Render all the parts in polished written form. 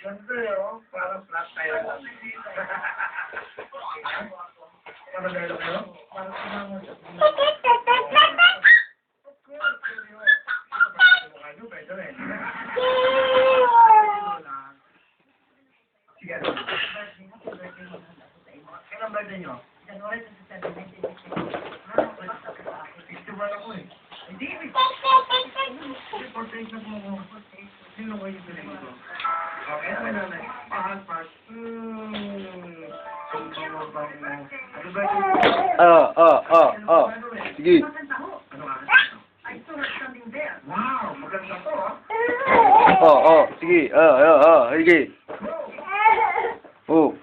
Ganda yun, parang flat tire lang. Parang gano'n kayo? Parang sumama siya. Sige, ano? Kailan birthday nyo? January 27, 51 ako eh. Hindi, portrait na mo. Sino ko yung pinag ko? Okay, ano na? Pahal-pahal. Ano ba? Sige. Wow, maganda to ah. Sige. Sige. Oh.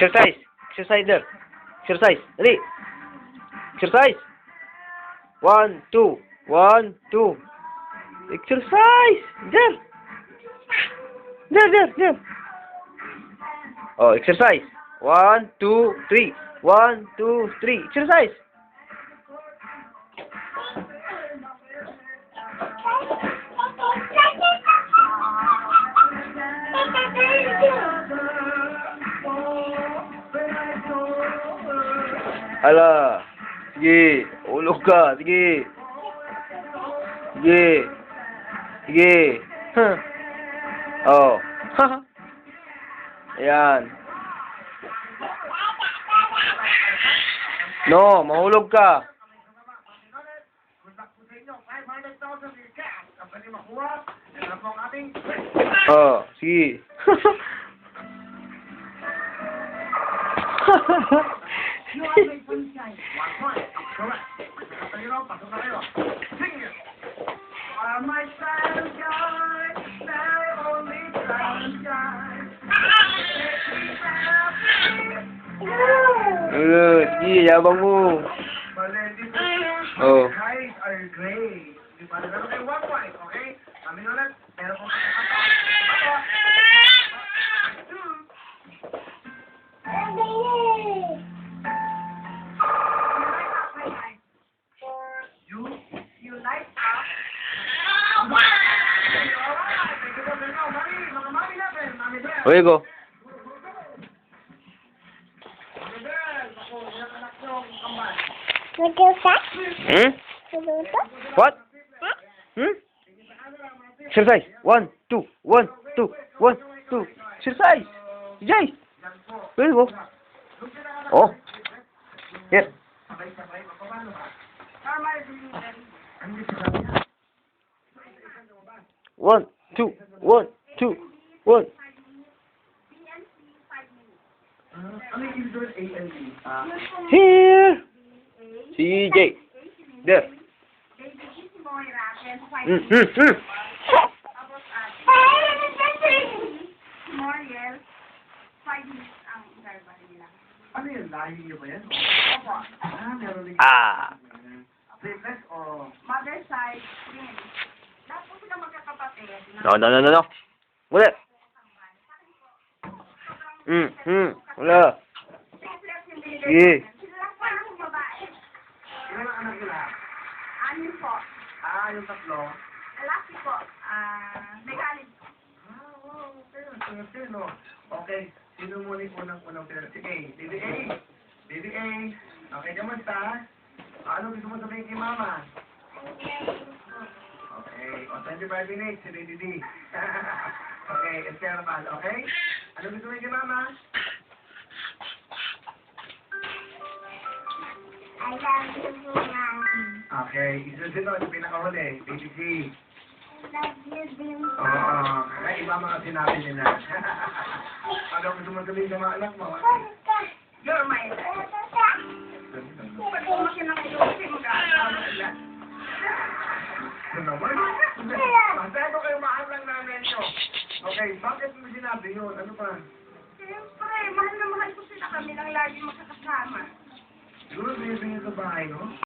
Exercise. Exercise there. Exercise. Dali. Exercise. 1, 2. 1, 2. Exercise. There. There. Oh, exercise. 1, 2, 3. 1, 2, 3. Exercise. Ala. Sige. Ulog ka. Sige. Huh. Oh. Ayan. No, mahulog ka. Oh, sige. Sige, yabang mo. Oh. Guys are great. Di ba? Meron kayo 1 point, okay? Kami ulit. Meron kong You like us? Okay, go. Hmm? What? Hmm? Exercise. 1, 2. 1, 2. 1, 2. Exercise. Jay. There you go. Oh. Yeah. 1, 2. 1, 2. 1. Ano yung doon ALD? Here. CJ. There. Moriel, 5 minutes ang interval nila. Ano yun? Lahi niyo ba yan? Opo. Meron din. Triplets o? Mother side, twin. Lahat po sila magkakapatid. No. Muli. Wala. Triplets yung Sige. binigay. Sila lang po ang babae. Ilan ang anak nila? 6 po. Yung tatlo. Lalaki po. May college. Wow. Okay. No? Okay. Sino muna yung unang pinag? Sige. BBA. Okay, kamusta? Ano gusto mo sabihin kay mama? Okay. O, 25 minutes. Si Didi. Okay. Escarabal. Okay? Ano gusto mo kay mama? love you, Mommy. Okay, isusunod, pinakahuli. Baby C. Love you din po. Oo, kaya iba mga sinabi nila. Ano gusto mo sabihin sa mga anak mo? You're my love. Pag lumaki na kayo, kasi mag-aasawa sila. Ano naman? Masyado kayo mahal ng nanay nyo. Okay, bakit mo sinabi yun? Ano pa? Siyempre, mahal na mahal ko sila kami lang lagi makakasama. Siguro binibigyan sa bahay, no?